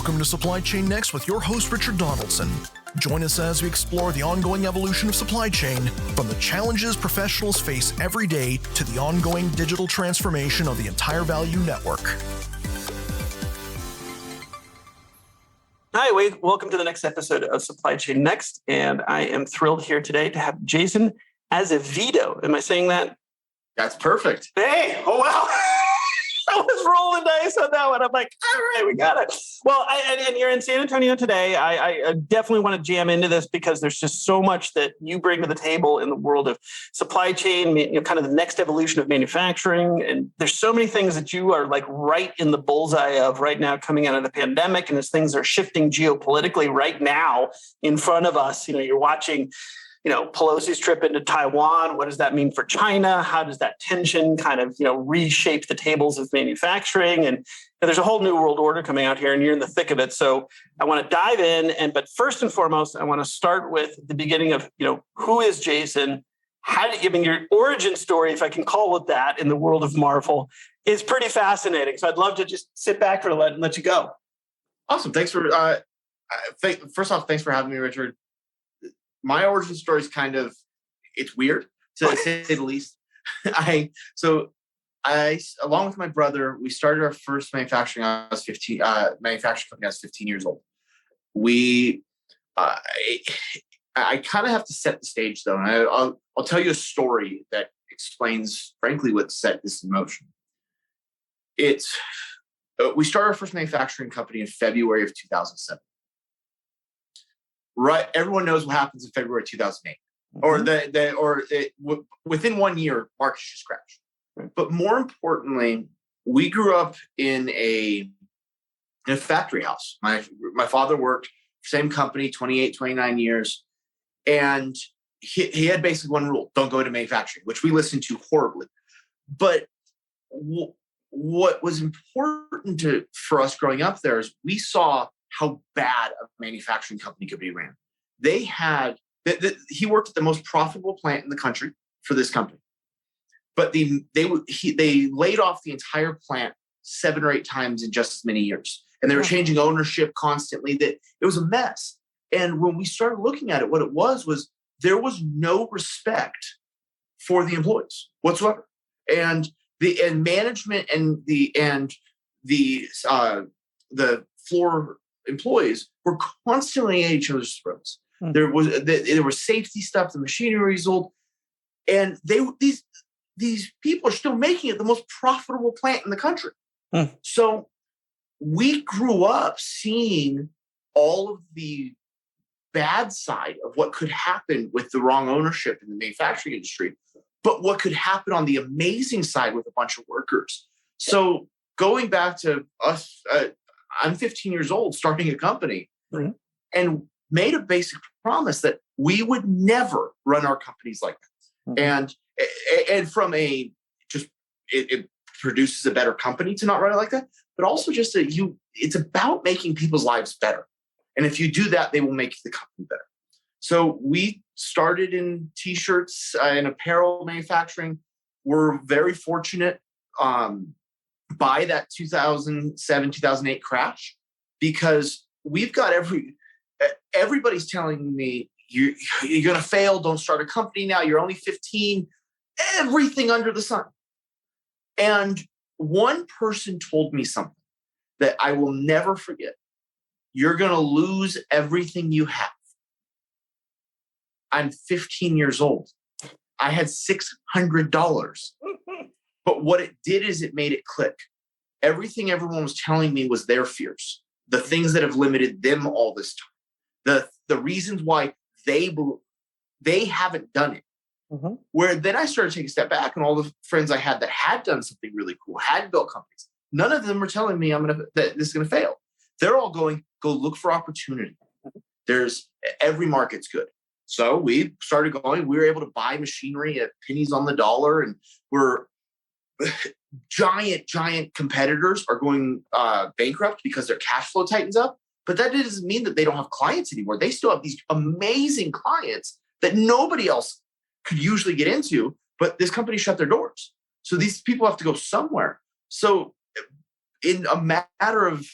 Welcome to Supply Chain Next with your host, Richard Donaldson. Join us as we explore the ongoing evolution of supply chain, from the challenges professionals face every day to the ongoing digital transformation of the entire value network. Hi, Wade. Welcome to the next episode of Supply Chain Next. And I am thrilled here today to have Jason Azevedo. Am I saying that? That's perfect. Hey, oh, wow. I was rolling dice on that one. I'm like, all right, we got it. Well, and you're in San Antonio today. I definitely want to jam into this because there's just so much that you bring to the table in the world of supply chain, kind of the next evolution of manufacturing. And there's so many things that you are like right in the bullseye of right now coming out of the pandemic. And as things are shifting geopolitically right now in front of us, you're watching Pelosi's trip into Taiwan. What does that mean for China? How does that tension kind of, reshape the tables of manufacturing? And there's a whole new world order coming out here and you're in the thick of it. So I want to dive in. But first and foremost, I want to start with the beginning of, who is Jason? Your origin story, if I can call it that, in the world of Marvel is pretty fascinating. So I'd love to just sit back for a minute and let you go. Awesome. Thanks for, first off, thanks for having me, Richard. My origin story is it's weird to say the least. I, along with my brother, we started our first manufacturing company. I was 15 years old. I kind of have to set the stage though. And I'll tell you a story that explains, frankly, what set this in motion. We started our first manufacturing company in February of 2007. Right, everyone knows what happens in February 2008, within 1 year, markets just crashed. Right. But more importantly, we grew up in a factory house. My father worked for the same company 28, 29 years, and he had basically one rule: don't go into manufacturing, which we listened to horribly. But what was important for us growing up there is we saw how bad a manufacturing company could be ran. They had, he worked at the most profitable plant in the country for this company, but they laid off the entire plant 7 or 8 times in just as many years. And they were changing ownership constantly. That it was a mess. And when we started looking at it, what it was there was no respect for the employees whatsoever. And management and the floor employees were constantly at each other's throats. There was safety stuff, the machinery was old, and these people are still making it the most profitable plant in the country. So we grew up seeing all of the bad side of what could happen with the wrong ownership in the manufacturing industry, but what could happen on the amazing side with a bunch of workers. So going back to us, I'm 15 years old, starting a company, and made a basic promise that we would never run our companies like that. And from it produces a better company to not run it like that, but also just it's about making people's lives better. And if you do that, they will make the company better. So we started in t-shirts and apparel manufacturing. We're very fortunate by that 2007, 2008 crash, because we've got everybody's telling me you're going to fail. Don't start a company now. You're only 15, everything under the sun. And one person told me something that I will never forget. You're going to lose everything you have. I'm 15 years old. I had $600. But what it did is it made it click. Everything everyone was telling me was their fears, the things that have limited them all this time, the reasons why they haven't done it. Where then I started taking a step back, and all the friends I had that had done something really cool, had built companies, none of them were telling me that this is going to fail. They're all going, go look for opportunity. Every market's good. So we started going. We were able to buy machinery at pennies on the dollar, and we're giant competitors are going bankrupt because their cash flow tightens up. But that doesn't mean that they don't have clients anymore. They still have these amazing clients that nobody else could usually get into, but this company shut their doors. So these people have to go somewhere. So in a matter of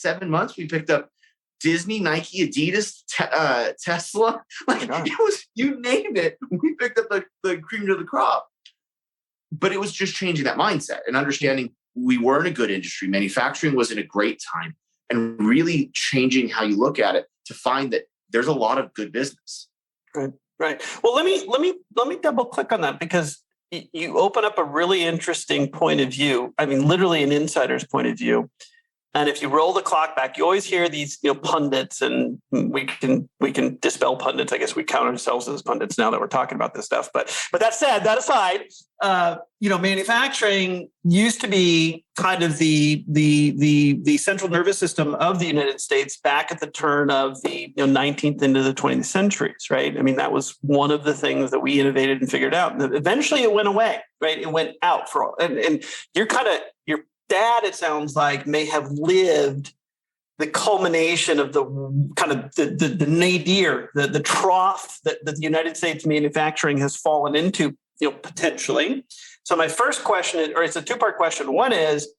7 months, we picked up Disney, Nike, Adidas, Tesla. Like it was, you name it, we picked up the cream of the crop. But it was just changing that mindset and understanding we were in a good industry. Manufacturing was in a great time, and really changing how you look at it to find that there's a lot of good business. Right. Well, let me double click on that, because you open up a really interesting point of view. I mean, literally an insider's point of view. And if you roll the clock back, you always hear these, pundits, and we can dispel pundits. I guess we count ourselves as pundits now that we're talking about this stuff. But that aside, manufacturing used to be kind of the central nervous system of the United States back at the turn of the 19th into the 20th centuries, right? I mean, that was one of the things that we innovated and figured out. And eventually, it went away, right? It went out for all, and your dad, it sounds like, may have lived the culmination of the kind of the nadir, the trough that the United States manufacturing has fallen into, potentially. So my first question, or it's a two-part question. One is,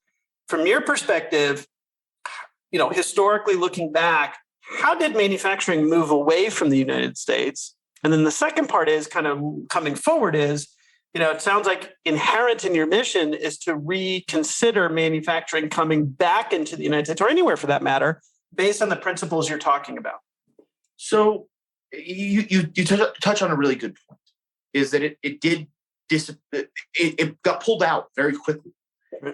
from your perspective, historically looking back, how did manufacturing move away from the United States? And then the second part is kind of coming forward is, it sounds like inherent in your mission is to reconsider manufacturing coming back into the United States, or anywhere for that matter, based on the principles you're talking about. So you touch on a really good point, is that it got pulled out very quickly.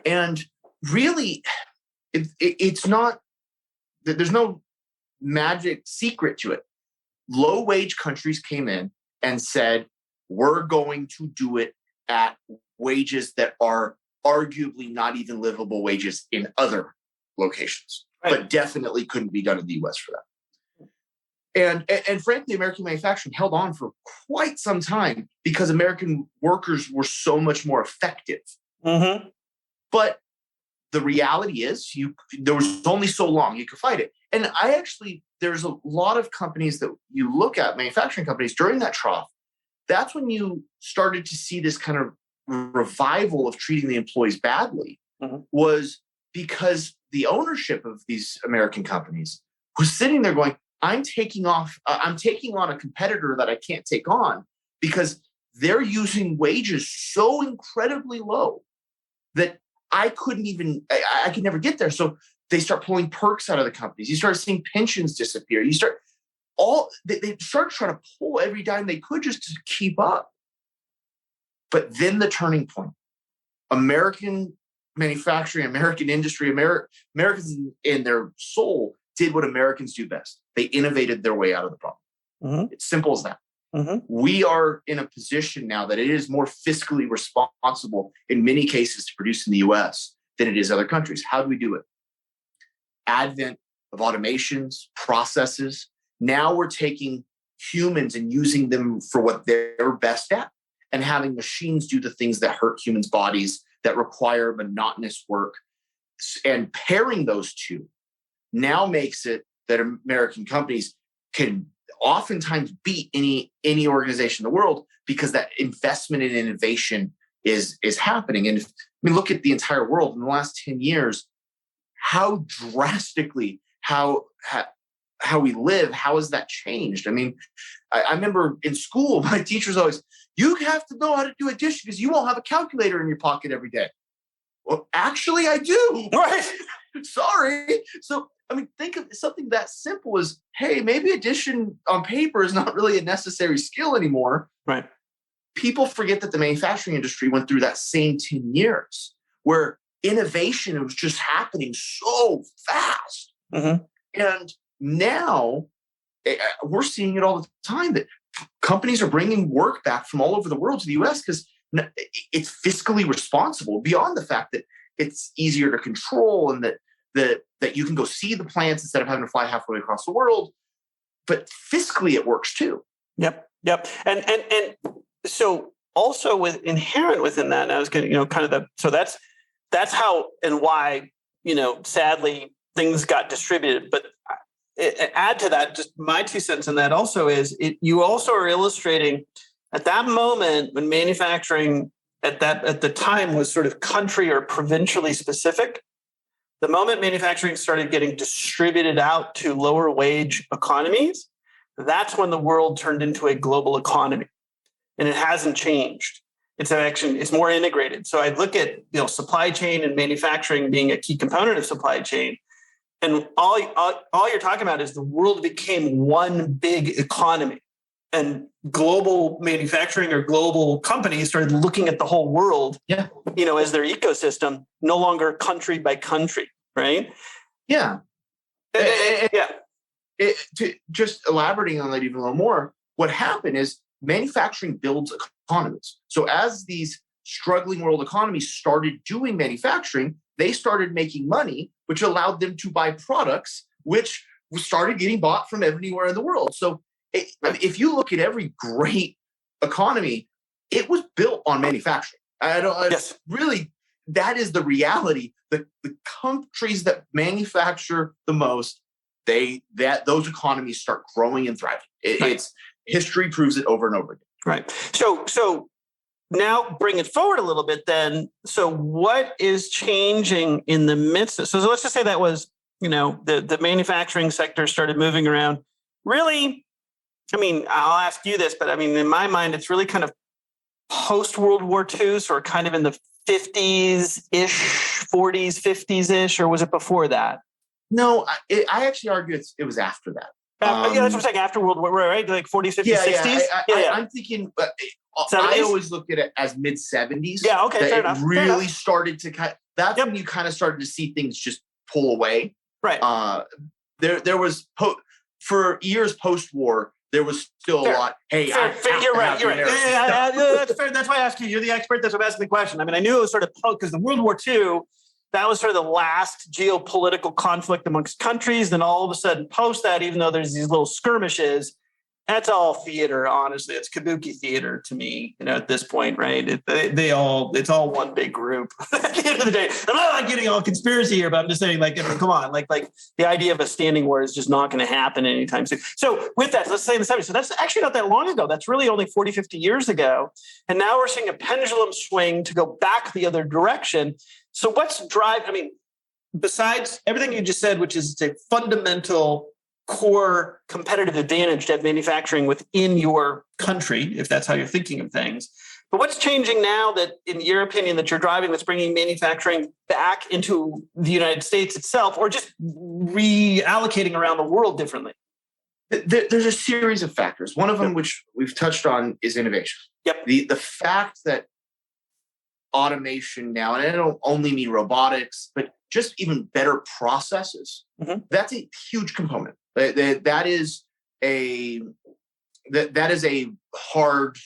And really, it's not, there's no magic secret to it. Low wage countries came in and said, we're going to do it at wages that are arguably not even livable wages in other locations, but definitely couldn't be done in the US for that. And frankly, American manufacturing held on for quite some time because American workers were so much more effective. Mm-hmm. But the reality is there was only so long you could fight it. And there's a lot of companies that you look at, manufacturing companies, during that trough. That's when you started to see this kind of revival of treating the employees badly, was because the ownership of these American companies was sitting there going, I'm taking on a competitor that I can't take on because they're using wages so incredibly low that I could never get there. So they start pulling perks out of the companies. You start seeing pensions disappear. They started trying to pull every dime they could just to keep up. But then the turning point, American manufacturing, American industry, Americans in their soul did what Americans do best. They innovated their way out of the problem. Mm-hmm. It's simple as that. Mm-hmm. We are in a position now that it is more fiscally responsible in many cases to produce in the US than it is other countries. How do we do it? Advent of automations, processes. Now we're taking humans and using them for what they're best at, and having machines do the things that hurt humans' bodies, that require monotonous work. And pairing those two now makes it that American companies can oftentimes beat any organization in the world, because that investment in innovation is happening. And look at the entire world in the last 10 years, how drastically, how we live, how has that changed? I remember in school, my teachers always, you have to know how to do addition because you won't have a calculator in your pocket every day. Well, actually, I do. Right. Sorry. So, think of something that simple as, hey, maybe addition on paper is not really a necessary skill anymore. Right. People forget that the manufacturing industry went through that same 10 years where innovation was just happening so fast. Mm-hmm. And now we're seeing it all the time that companies are bringing work back from all over the world to the US because it's fiscally responsible, beyond the fact that it's easier to control and that you can go see the plants instead of having to fly halfway across the world. But fiscally, it works too. Yep. And so also inherent within that, and I was going to, so that's how and why, sadly, things got distributed. But add to that, just my 2 cents on that also is you also are illustrating at that moment when manufacturing at the time was sort of country or provincially specific. The moment manufacturing started getting distributed out to lower wage economies, that's when the world turned into a global economy. And it hasn't changed. It's more integrated. So I look at supply chain and manufacturing being a key component of supply chain. And all you're talking about is the world became one big economy. And global manufacturing or global companies started looking at the whole world, as their ecosystem, no longer country by country, right? Yeah. Just elaborating on that even a little more, what happened is manufacturing builds economies. So as these struggling world economies started doing manufacturing, they started making money, which allowed them to buy products, which started getting bought from everywhere in the world. So if you look at every great economy, it was built on manufacturing. Really, that is the reality. The countries that manufacture the most, those economies start growing and thriving. It's history proves it over and over again. Right. So now bring it forward a little bit then. So what is changing in the midst of, so let's just say that was, the manufacturing sector started moving around. Really, I'll ask you this, but in my mind, it's really kind of post-World War II, so kind of in the 50s-ish, 40s, 50s-ish, or was it before that? No, I actually argue it was after that. That's what I'm saying, after World War, right? Like 40s, 50s, 60s? I'm thinking, 70s? I always look at it as mid-70s. Yeah, okay, fair enough. Really started to that's when you kind of started to see things just pull away. Right. There was, for years post-war, there was still a lot. Hey, you're right. That's fair. That's why I asked you. You're the expert. That's why I'm asking the question. I knew it was sort of because the World War II, that was sort of the last geopolitical conflict amongst countries. Then all of a sudden, post that, even though there's these little skirmishes, that's all theater. Honestly, it's kabuki theater to me. At this point, right? It's all one big group. At the end of the day, I'm not getting all conspiracy here, but I'm just saying, come on, like the idea of a standing war is just not going to happen anytime soon. So with that, let's say in the 70s. So that's actually not that long ago. That's really only 40, 50 years ago. And now we're seeing a pendulum swing to go back the other direction. So what's besides everything you just said, which is a fundamental core competitive advantage to have manufacturing within your country, if that's how you're thinking of things. But what's changing now that, in your opinion, that you're driving that's bringing manufacturing back into the United States itself, or just reallocating around the world differently? There's a series of factors. One of them, which we've touched on, is innovation. Yep. The fact that automation now, and I don't only mean robotics, but just even better processes, that's a huge component. That is a hard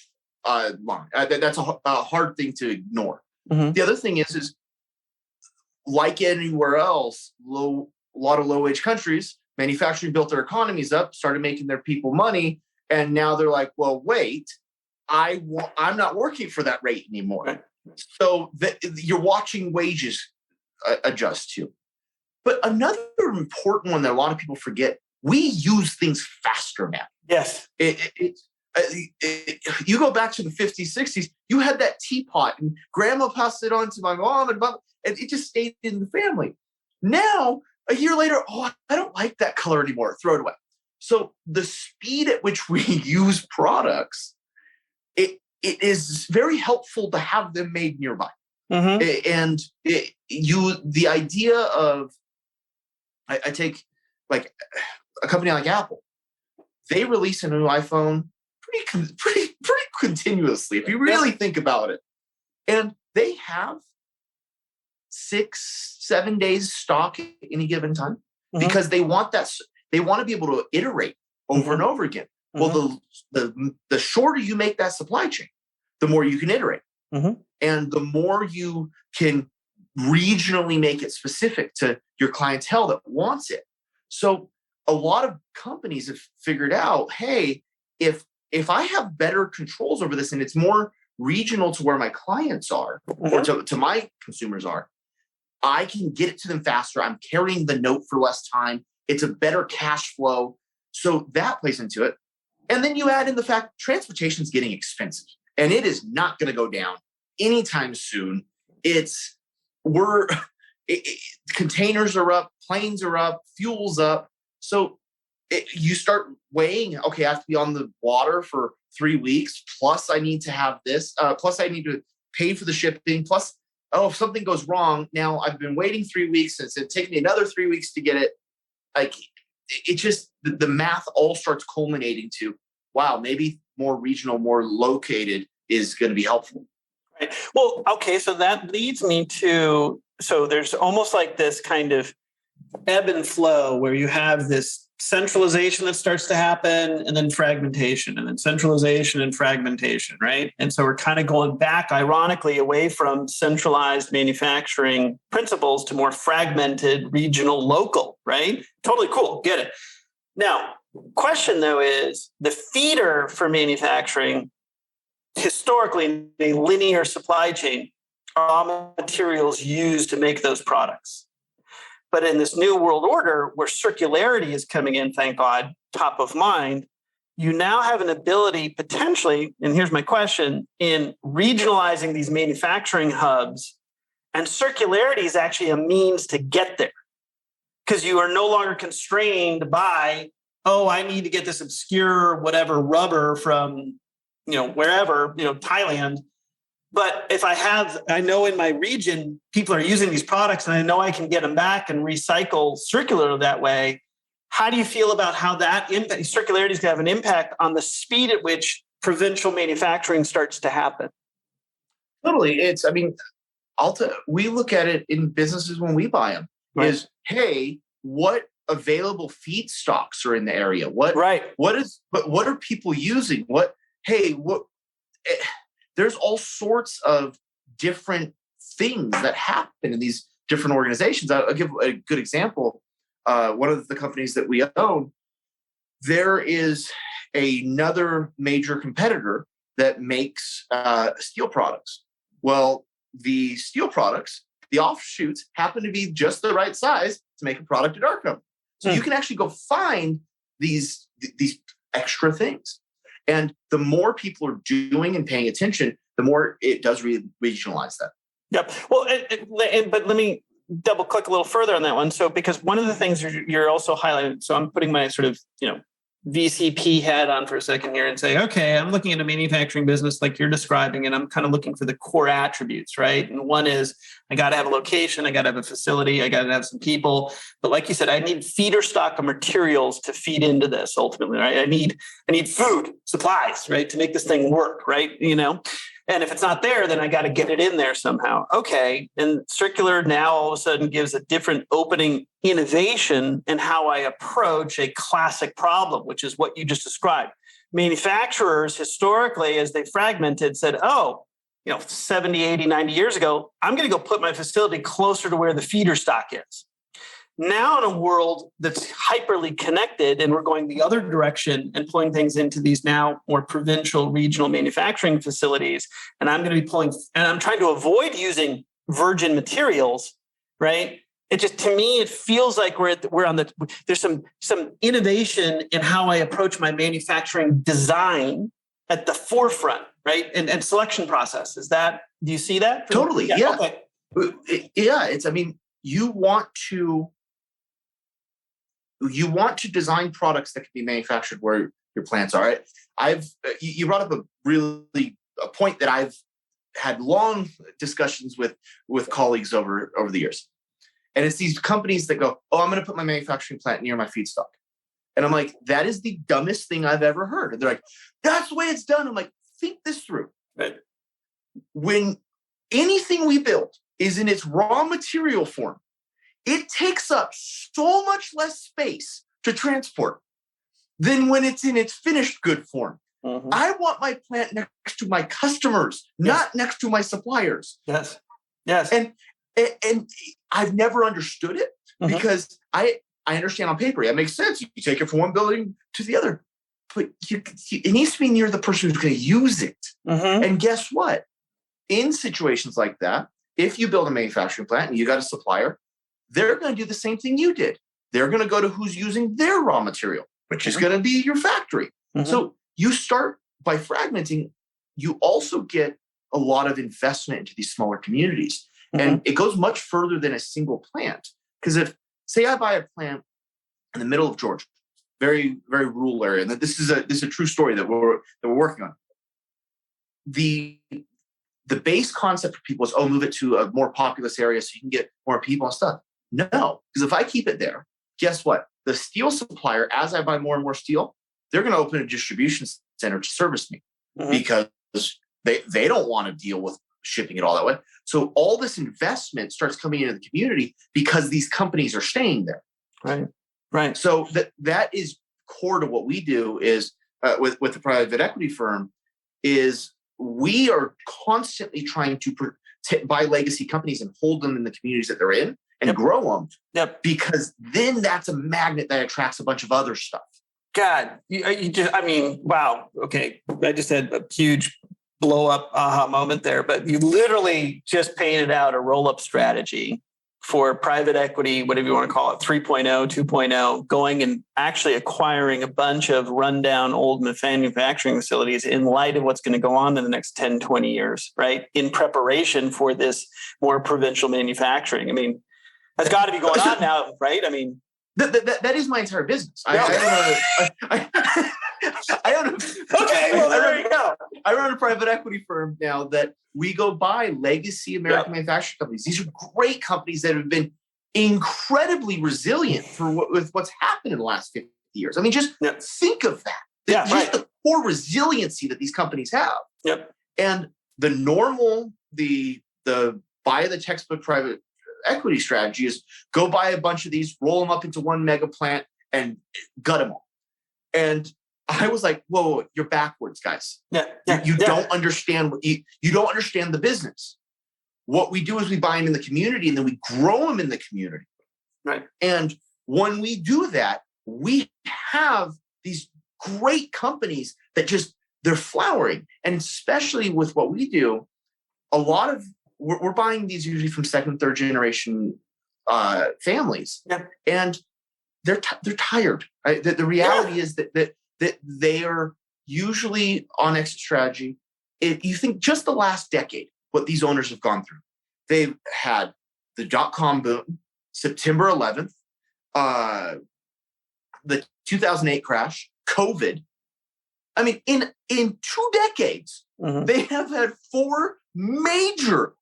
line. That's a hard thing to ignore. The other thing is like anywhere else, a lot of low-wage countries, manufacturing built their economies up, started making their people money, and now they're like, well, wait, I'm not working for that rate anymore. Right. So you're watching wages adjust to. But another important one that a lot of people forget, we use things faster now. Yes. You go back to the 50s, 60s, you had that teapot and grandma passed it on to my mom and it just stayed in the family. Now, a year later, I don't like that color anymore. Throw it away. So the speed at which we use products, it is very helpful to have them made nearby. And the idea of, I take like a company like Apple, they release a new iPhone pretty continuously, if you really think about it. And they have 6-7 days stock at any given time because they want to be able to iterate over and over again. Well, the shorter you make that supply chain, the more you can iterate. And the more you can regionally make it specific to your clientele that wants it. So a lot of companies have figured out, hey, if I have better controls over this and it's more regional to where my clients are or to my consumers are, I can get it to them faster. I'm carrying the note for less time. It's a better cash flow. So that plays into it. And then you add in the fact transportation is getting expensive and it is not going to go down anytime soon. containers are up, planes are up, fuel's up. So you start weighing, okay, I have to be on the water for 3 weeks, plus I need to have this, plus I need to pay for the shipping, plus, oh, if something goes wrong, now I've been waiting 3 weeks, and it's taken me another 3 weeks to get it. Like, it just, the math all starts culminating to, wow, maybe more regional, more located is going to be helpful. Right. Well, okay, so that leads me to, so there's almost like this kind of ebb and flow where you have this centralization that starts to happen, and then fragmentation, and then centralization and fragmentation, right? And so we're kind of going back, ironically, away from centralized manufacturing principles to more fragmented, regional, local, right? Totally cool. Get it. Now, question though is the feeder for manufacturing historically in a linear supply chain are raw materials used to make those products. But in this new world order where circularity is coming in, thank God, top of mind, you now have an ability potentially, and here's my question, in regionalizing these manufacturing hubs, and circularity is actually a means to get there. Because you are no longer constrained by, oh, I need to get this obscure whatever rubber from, wherever, Thailand. But if I know in my region, people are using these products and I know I can get them back and recycle circular that way. How do you feel about how that circularity is going to have an impact on the speed at which provincial manufacturing starts to happen? Totally. We look at it in businesses when we buy them. Right. Is, hey, what available feedstocks are in the area? What are people using? There's all sorts of different things that happen in these different organizations. I'll give a good example. One of the companies that we own, there is another major competitor that makes steel products. Well, the steel products, the offshoots happen to be just the right size to make a product at our company. So you can actually go find these extra things. And the more people are doing and paying attention, the more it does regionalize that. Yep. Well, but let me double click a little further on that one. So, because one of the things you're also highlighting, so I'm putting my sort of, VCP hat on for a second here and say, okay, I'm looking at a manufacturing business like you're describing, and I'm kind of looking for the core attributes, right? And one is I got to have a location, I got to have a facility, I got to have some people. But like you said, I need feeder stock of materials to feed into this ultimately, right? I need food, supplies, right, to make this thing work, right? And if it's not there, then I got to get it in there somehow. Okay. And circular now all of a sudden gives a different opening innovation in how I approach a classic problem, which is what you just described. Manufacturers historically, as they fragmented, said, 70, 80, 90 years ago, I'm going to go put my facility closer to where the feeder stock is. Now in a world that's hyperly connected and we're going the other direction and pulling things into these now more provincial, regional manufacturing facilities, and I'm going to be and I'm trying to avoid using virgin materials, right? It just, to me, it feels like there's some innovation in how I approach my manufacturing design at the forefront, right? And selection process. Do you see that? Totally. Yeah. Okay. Yeah. You want to design products that can be manufactured where your plants are. You brought up a point that I've had long discussions with colleagues over the years. And it's these companies that go, I'm going to put my manufacturing plant near my feedstock. And I'm like, that is the dumbest thing I've ever heard. And they're like, that's the way it's done. I'm like, think this through. Right. When anything we build is in its raw material form, it takes up so much less space to transport than when it's in its finished good form. Mm-hmm. I want my plant next to my customers, not next to my suppliers. Yes. And I've never understood it because I understand on paper, it makes sense. You take it from one building to the other, but it needs to be near the person who's going to use it. Mm-hmm. And guess what? In situations like that, if you build a manufacturing plant and you got a supplier, they're going to do the same thing you did. They're going to go to who's using their raw material, which is going to be your factory. Mm-hmm. So you start by fragmenting. You also get a lot of investment into these smaller communities. And it goes much further than a single plant. Because if, say I buy a plant in the middle of Georgia, very, very rural area, and this is a true story that we're working on. The base concept for people is, move it to a more populous area so you can get more people and stuff. No, because if I keep it there, guess what? The steel supplier, as I buy more and more steel, they're going to open a distribution center to service me because they don't want to deal with shipping it all that way. So all this investment starts coming into the community because these companies are staying there. Right. So that is core to what we do is with the private equity firm is we are constantly trying to buy legacy companies and hold them in the communities that they're in and grow them. Yep. Because then that's a magnet that attracts a bunch of other stuff. God, wow. Okay. I just had a huge blow up aha moment there, but you literally just painted out a roll up strategy for private equity, whatever you want to call it, 3.0, 2.0, going and actually acquiring a bunch of rundown old manufacturing facilities in light of what's going to go on in the next 10, 20 years, right? In preparation for this more provincial manufacturing. I mean, that's got to be going on now, right? I mean, that is my entire business. I own okay, well, there you go. I run a private equity firm now that we go buy legacy American manufacturing companies. These are great companies that have been incredibly resilient with what's happened in the last 50 years. I mean, just think of that. Just the core resiliency that these companies have. Yep. And the normal, the buy the textbook private equity strategy is go buy a bunch of these, roll them up into one mega plant and gut them all. And I was like, whoa, you're backwards, guys. You don't understand you don't understand the business. What we do is we buy them in the community and then we grow them in the community. Right. And when we do that, we have these great companies that they're flowering. And especially with what we do, a lot of we're buying these usually from second, third generation families, and they're tired. Right? The reality is that they are usually on exit strategy. If you think just the last decade, what these owners have gone through, they've had the .com boom, September 11th, the 2008 crash, COVID. I mean, in 2 decades, they have had 4 major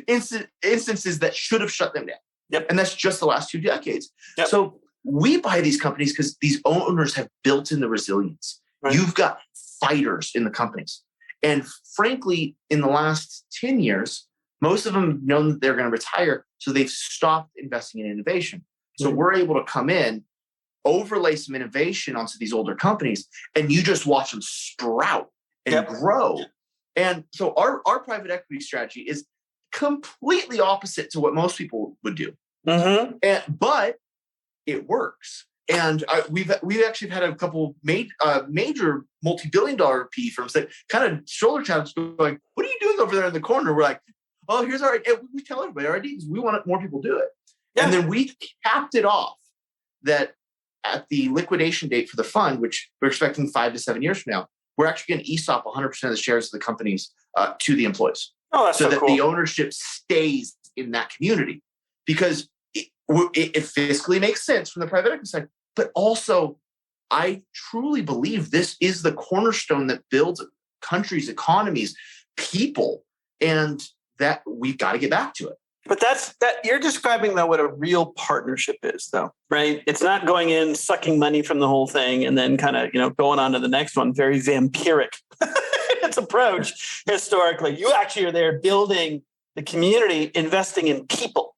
instances that should have shut them down. Yep. And that's just the last 2 decades. Yep. So we buy these companies because these owners have built in the resilience. Right. You've got fighters in the companies. And frankly, in the last 10 years, most of them have known that they're going to retire. So they've stopped investing in innovation. So we're able to come in, overlay some innovation onto these older companies, and you just watch them sprout and grow. And so our private equity strategy is completely opposite to what most people would do. But it works. And we've actually had a couple major multi-billion-dollar PE firms that kind of shoulder taps going, what are you doing over there in the corner? We're like, oh, here's our idea. We tell everybody our ideas. We want more people to do it. And then we capped it off that at the liquidation date for the fund, which we're expecting 5 to 7 years from now, we're actually going to ESOP 100% of the shares of the companies to the employees. Oh, that's so that cool. The ownership stays in that community, because it fiscally makes sense from the private equity side. But also, I truly believe this is the cornerstone that builds countries, economies, people, and that we've got to get back to it. But that you're describing, though, what a real partnership is, though, right? It's not going in, sucking money from the whole thing, and then kind of, going on to the next one. Very vampiric its approach historically. You actually are there building the community, investing in people,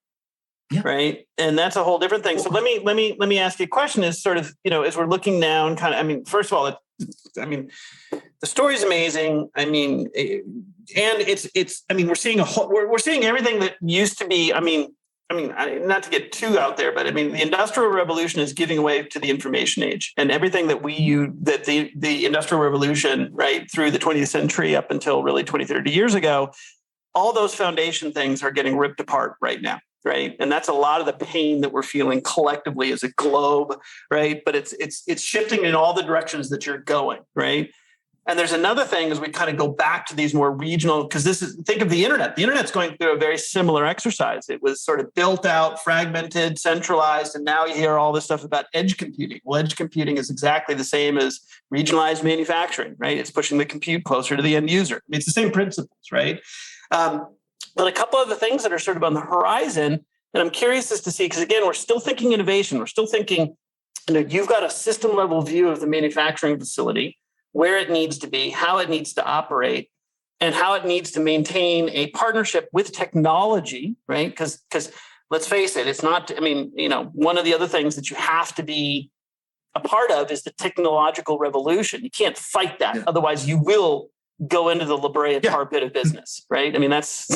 right? And that's a whole different thing. So let me ask you a question. Is sort of, as we're looking down, kind of, first of all, the story's amazing. And it's we're seeing we're seeing everything that used to be, not to get too out there, but the Industrial Revolution is giving away to the information age, and everything that the Industrial Revolution, right, through the 20th century up until really 20, 30 years ago, all those foundation things are getting ripped apart right now. Right. And that's a lot of the pain that we're feeling collectively as a globe. Right. But it's shifting in all the directions that you're going. Right. And there's another thing as we kind of go back to these more regional, because think of the internet. The internet's going through a very similar exercise. It was sort of built out, fragmented, centralized, and now you hear all this stuff about edge computing. Well, edge computing is exactly the same as regionalized manufacturing, right? It's pushing the compute closer to the end user. I mean, it's the same principles, right? But a couple of the things that are sort of on the horizon that I'm curious as to see, because again, we're still thinking innovation. We're still thinking, you've got a system level view of the manufacturing facility, where it needs to be, how it needs to operate, and how it needs to maintain a partnership with technology, right? Because let's face it, it's not, one of the other things that you have to be a part of is the technological revolution. You can't fight that. Yeah. Otherwise, you will go into the La Brea tar pit of business, right? I mean, that's,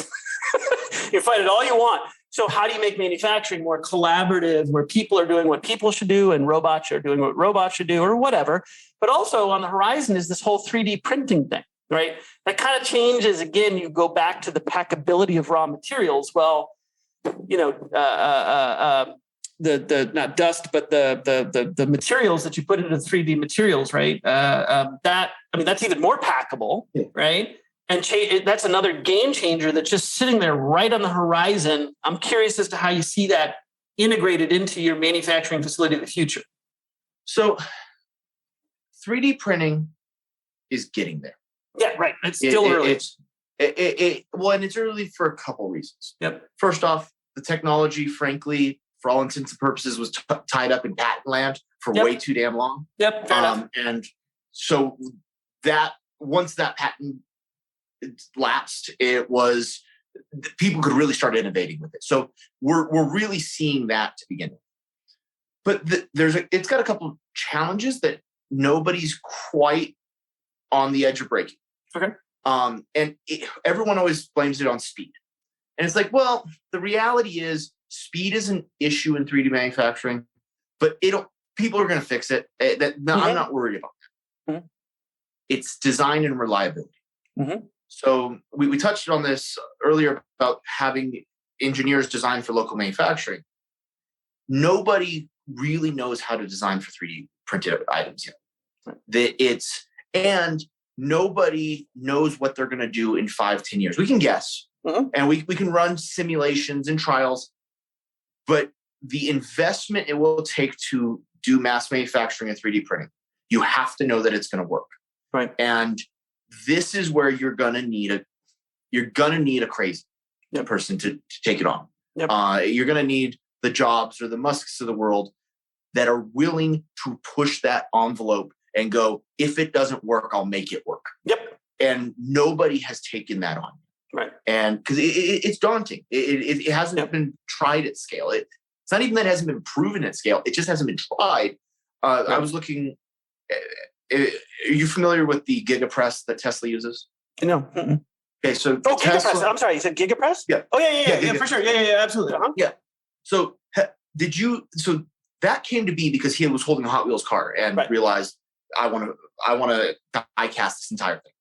you fight it all you want. So how do you make manufacturing more collaborative, where people are doing what people should do and robots are doing what robots should do or whatever? But also on the horizon is this whole 3D printing thing, right? That kind of changes. Again, you go back to the packability of raw materials. Well, the not dust, but the materials that you put into 3D materials, right? That's even more packable, right? And that's another game changer that's just sitting there right on the horizon. I'm curious as to how you see that integrated into your manufacturing facility of the future. So 3D printing is getting there. Yeah, right. It's still early. And it's early for a couple reasons. Yep. First off, the technology, frankly, for all intents and purposes, was tied up in patent land for way too damn long. Yep. And so that once that patent lapsed, it was people could really start innovating with it. So we're really seeing that to begin with. But it's got a couple of challenges that nobody's quite on the edge of breaking. Okay. Everyone always blames it on speed. And it's like, well, the reality is speed is an issue in 3D manufacturing, but people are going to fix it. I'm not worried about that. Mm-hmm. It's design and reliability. Mm-hmm. So we touched on this earlier about having engineers design for local manufacturing. Nobody really knows how to design for 3D printed items yet. And nobody knows what they're going to do in 5-10 years. We can guess, and we can run simulations and trials, but the investment it will take to do mass manufacturing and 3D printing, you have to know that it's going to work. Right. And this is where you're going to need a crazy person to take it on. Yep. You're going to need the Jobs or the Musks of the world that are willing to push that envelope and go, if it doesn't work, I'll make it work. Yep. And nobody has taken that on. Right. And because it's daunting. It hasn't been tried at scale. It's not even that it hasn't been proven at scale. It just hasn't been tried. I was looking. Are you familiar with the GigaPress that Tesla uses? No. Mm-mm. Okay, so Tesla, GigaPress. I'm sorry, you said GigaPress? Yeah. Oh yeah, for sure. Yeah, absolutely. Uh-huh. Yeah. So So that came to be because he was holding a Hot Wheels car and realized I want to die cast this entire thing.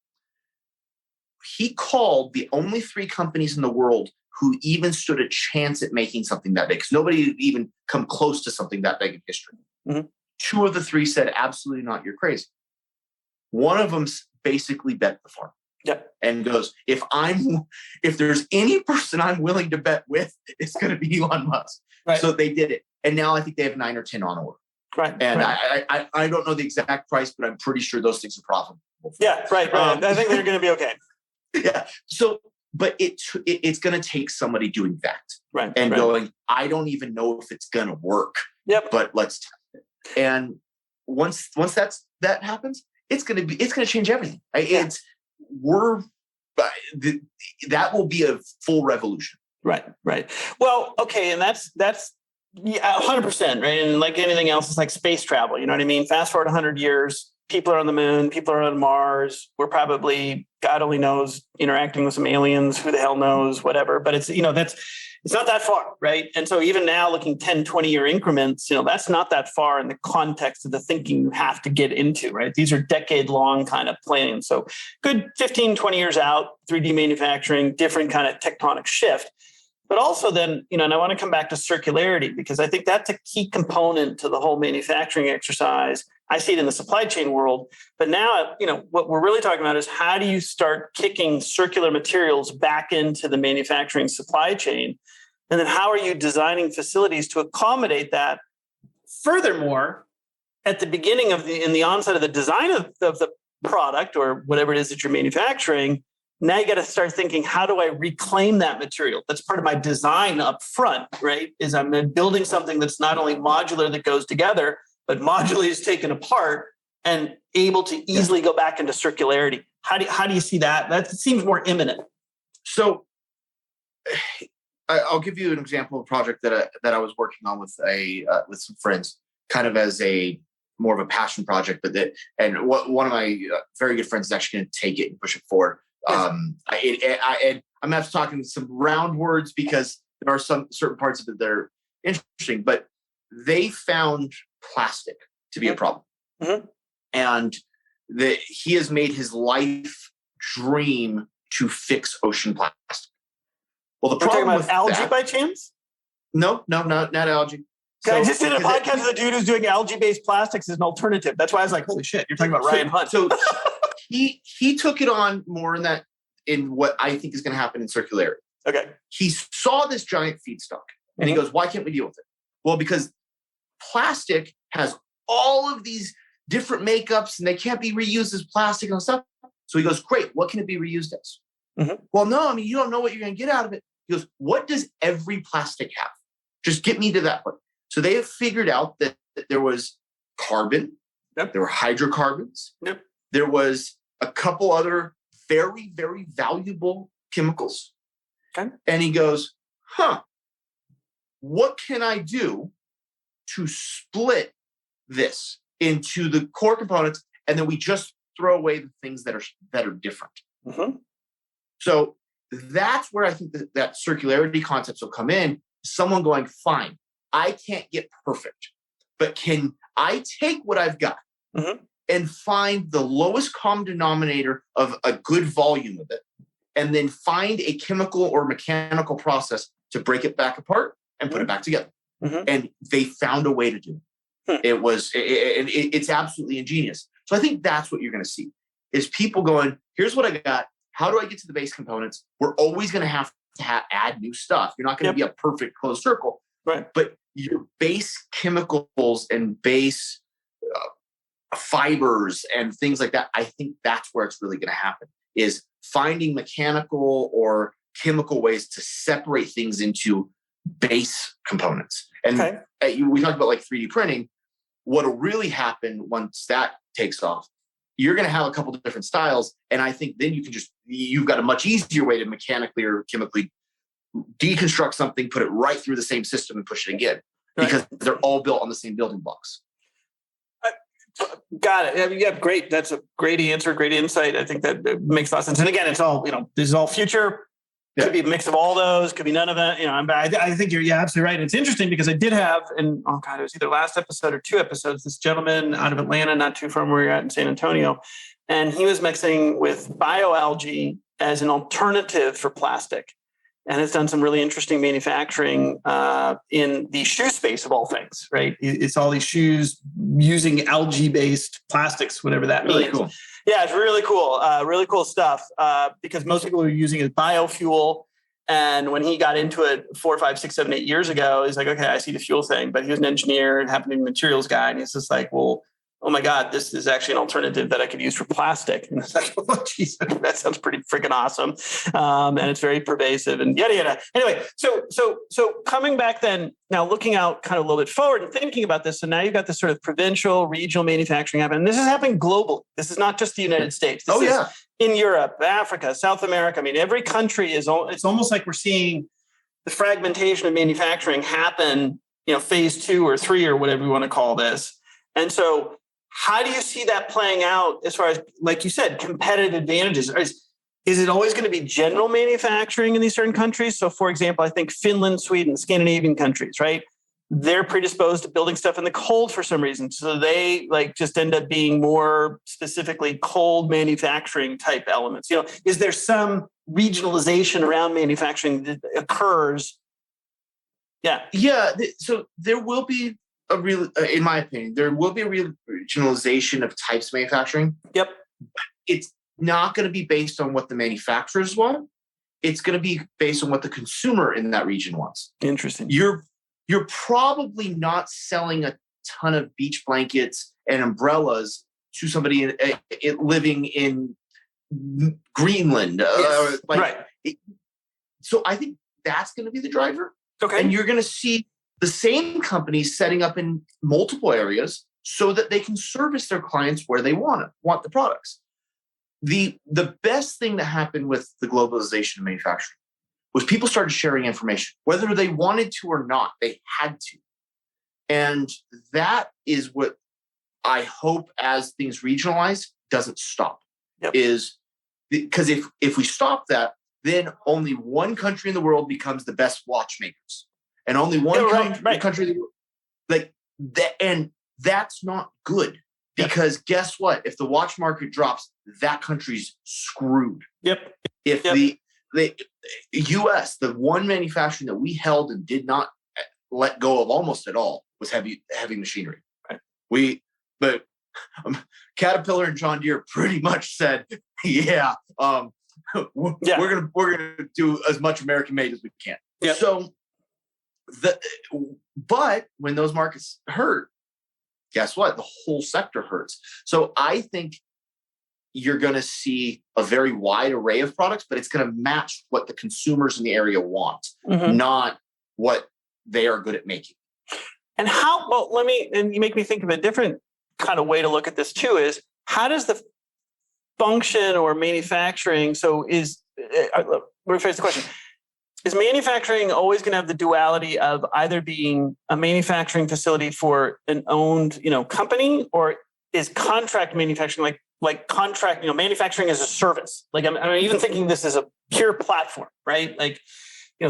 He called the only 3 companies in the world who even stood a chance at making something that big, because nobody had even come close to something that big in history. Mm-hmm. 2 of the 3 said, absolutely not, you're crazy. One of them basically bet the farm. Yep. And goes, if there's any person I'm willing to bet with, it's going to be Elon Musk. Right. So they did it. And now I think they have 9 or 10 on order. Right. And I don't know the exact price, but I'm pretty sure those things are profitable. Yeah, right. I think they're going to be okay. Yeah. So, but it's going to take somebody doing that. Right. And going, I don't even know if it's going to work. Yep. But let's test it. And once that happens, it's going to change everything. Yeah. That will be a full revolution. Right. Well, okay. And that's 100%. Right. And like anything else, it's like space travel. You know what I mean? Fast forward 100 years, people are on the moon, people are on Mars. We're probably, God only knows, interacting with some aliens, who the hell knows, whatever. But it's not that far. Right. And so even now looking 10, 20 year increments, that's not that far in the context of the thinking you have to get into. Right. These are decade long kind of plans. So good 15, 20 years out, 3D manufacturing, different kind of tectonic shift. But also then, and I want to come back to circularity, because I think that's a key component to the whole manufacturing exercise. I see it in the supply chain world. But now, what we're really talking about is how do you start kicking circular materials back into the manufacturing supply chain? And then how are you designing facilities to accommodate that? Furthermore, at the beginning in the onset of the design of the product or whatever it is that you're manufacturing, now you got to start thinking, how do I reclaim that material? That's part of my design up front, right? Is I'm building something that's not only modular that goes together, but modularly is taken apart and able to easily go back into circularity. How do you see that? That seems more imminent. So I'll give you an example of a project that I was working on with some friends, kind of as more of a passion project, one of my very good friends is actually going to take it and push it forward. I'm not talking some round words because there are some certain parts of it that are interesting, but they found plastic to be a problem. Mm-hmm. And he has made his life dream to fix ocean plastic. Well, the problem with algae by chance? No, not algae. I just did a podcast with a dude who's doing algae-based plastics as an alternative. That's why I was like, holy shit, you're talking about Ryan Hunt. So he took it on more in what I think is going to happen in circularity. Okay. He saw this giant feedstock and he goes, why can't we deal with it? Well, because plastic has all of these different makeups and they can't be reused as plastic and stuff. So he goes, great, what can it be reused as? Mm-hmm. Well, no, you don't know what you're going to get out of it. He goes, what does every plastic have? Just get me to that point. So they have figured out that there was carbon, there were hydrocarbons, there was a couple other very, very valuable chemicals. Okay. And he goes, what can I do to split this into the core components? And then we just throw away the things that are different. Mm-hmm. So that's where I think that circularity concepts will come in. Someone going, fine, I can't get perfect, but can I take what I've got and find the lowest common denominator of a good volume of it, and then find a chemical or mechanical process to break it back apart and put it back together. Mm-hmm. And they found a way to do it. It's absolutely ingenious. So I think that's what you're going to see is people going, here's what I got. How do I get to the base components? We're always going to have to add new stuff. You're not going to be a perfect closed circle, right? But your base chemicals and base fibers and things like that, I think that's where it's really going to happen, is finding mechanical or chemical ways to separate things into base components. And we talked about like 3D printing. What'll really happen once that takes off, you're going to have a couple of different styles. And I think then you've got a much easier way to mechanically or chemically deconstruct something, put it right through the same system and push it again, because they're all built on the same building blocks. Got it. Yeah, great. That's a great answer, great insight. I think that makes a lot of sense. And again, it's all, this is all future. Could be a mix of all those, could be none of that. I think you're absolutely right. It's interesting because I did have, it was either last episode or 2 episodes, this gentleman out of Atlanta, not too far from where you're at in San Antonio. And he was mixing with bioalgae as an alternative for plastic, and has done some really interesting manufacturing in the shoe space of all things, right? It's all these shoes using algae-based plastics, whatever that means. Really cool. Yeah, it's really cool stuff because most people are using it as biofuel. And when he got into it 4, 5, 6, 7, 8 years ago, he's like, okay, I see the fuel thing. But he was an engineer and happened to be a materials guy. And he's just like, well, oh my God, this is actually an alternative that I could use for plastic. And it's like, oh, geez, that sounds pretty freaking awesome. And it's very pervasive and yada, yada. Anyway, so coming back then, now looking out kind of a little bit forward and thinking about this. So now you've got this sort of provincial, regional manufacturing happening. And this is happening globally. This is not just the United States. This is in Europe, Africa, South America. I mean, every country it's almost like we're seeing the fragmentation of manufacturing happen, phase 2 or 3 or whatever you want to call this. And so how do you see that playing out as far as, like you said, competitive advantages? Is it always going to be general manufacturing in these certain countries? So, for example, I think Finland, Sweden, Scandinavian countries, right? They're predisposed to building stuff in the cold for some reason. So they just end up being more specifically cold manufacturing type elements. Is there some regionalization around manufacturing that occurs? Yeah. Yeah. So there will be in my opinion, there will be a regionalization of types of manufacturing. Yep. It's not going to be based on what the manufacturers want. It's going to be based on what the consumer in that region wants. Interesting. You're probably not selling a ton of beach blankets and umbrellas to somebody living in Greenland. Yes. Right. So I think that's going to be the driver. Okay. And you're going to see the same companies setting up in multiple areas so that they can service their clients where they want the products. The best thing that happened with the globalization of manufacturing was people started sharing information, whether they wanted to or not, they had to. And that is what I hope as things regionalize doesn't stop. Yep. Is because if we stop that, then only one country in the world becomes the best watchmakers, and only one country in the world, like that, and that's not good. Because guess what? If the watch market drops, that country's screwed. Yep. If the U.S., the one manufacturing that we held and did not let go of almost at all was heavy machinery. Right. But Caterpillar and John Deere pretty much said, we're gonna do as much American made as we can. Yep. So, but when those markets hurt, guess what? The whole sector hurts. So I think you're going to see a very wide array of products, but it's going to match what the consumers in the area want, not what they are good at making. And and you make me think of a different kind of way to look at this too, is how does the function or manufacturing, let me rephrase the question. Is manufacturing always going to have the duality of either being a manufacturing facility for an owned, company, or is contract manufacturing like contract, manufacturing as a service? Like I'm even thinking this as a pure platform, right? Like,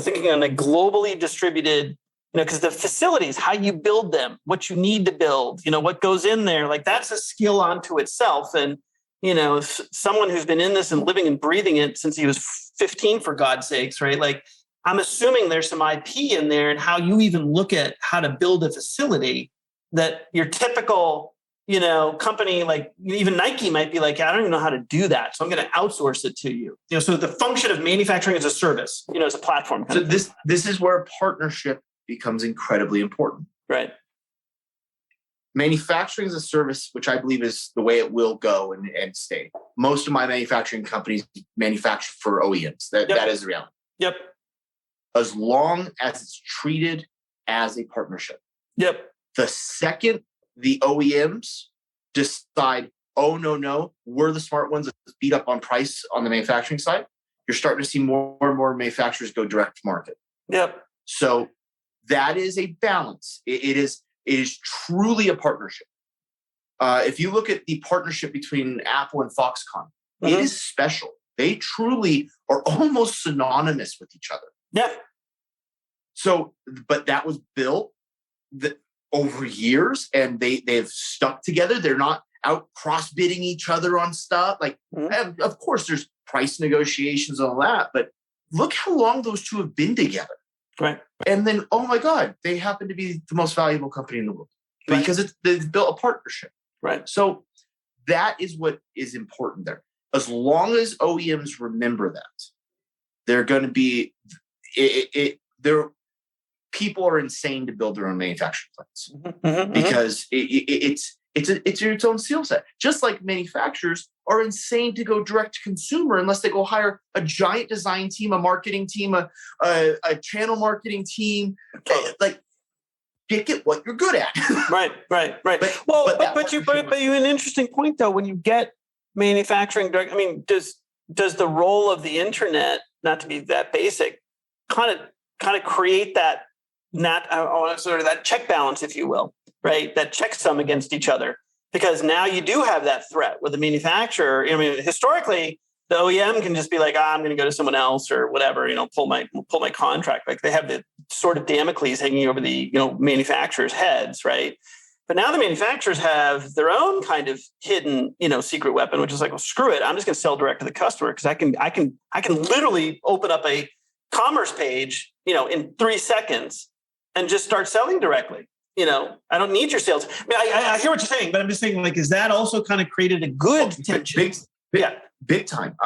thinking on a globally distributed, because the facilities, how you build them, what you need to build, what goes in there, like that's a skill unto itself. And, someone who's been in this and living and breathing it since he was 15, for God's sakes, right? Like, I'm assuming there's some IP in there and how you even look at how to build a facility that your typical, company, like even Nike might be like, I don't even know how to do that, so I'm going to outsource it to you. So the function of manufacturing as a service, as a platform. So this is where partnership becomes incredibly important. Right. Manufacturing as a service, which I believe is the way it will go and stay. Most of my manufacturing companies manufacture for OEMs. That is the reality. Yep. As long as it's treated as a partnership. Yep. The second the OEMs decide, oh, no, we're the smart ones that beat up on price on the manufacturing side, you're starting to see more and more manufacturers go direct to market. Yep. So that is a balance. It is truly a partnership. If you look at the partnership between Apple and Foxconn, it is special. They truly are almost synonymous with each other. Yeah. So, but that was built over years, and they've stuck together. They're not out cross-bidding each other on stuff. Like, of course, there's price negotiations and all that, but look how long those two have been together. Right. And then, oh my God, they happen to be the most valuable company in the world because they've built a partnership. Right. So that is what is important there. As long as OEMs remember that, they're going to be people are insane to build their own manufacturing plants because it's its own skill set. Just like manufacturers are insane to go direct to consumer unless they go hire a giant design team, a marketing team, a channel marketing team. Like, pick it what you're good at. Right. But you an interesting point though. When you get manufacturing direct, I mean, does the role of the internet, not to be that basic, kind of create that sort of that check balance, if you will, right? That checksum against each other, because now you do have that threat with the manufacturer. I mean, historically, the OEM can just be like, I'm going to go to someone else or whatever, pull my contract. Like they have the sort of Damocles hanging over the manufacturers' heads, right? But now the manufacturers have their own kind of hidden, secret weapon, which is like, well, screw it. I'm just going to sell direct to the customer because I can literally open up a commerce page, in 3 seconds and just start selling directly. I don't need your sales. I mean, I hear what you're saying, but I'm just saying, like, is that also kind of created a good tension? Big time.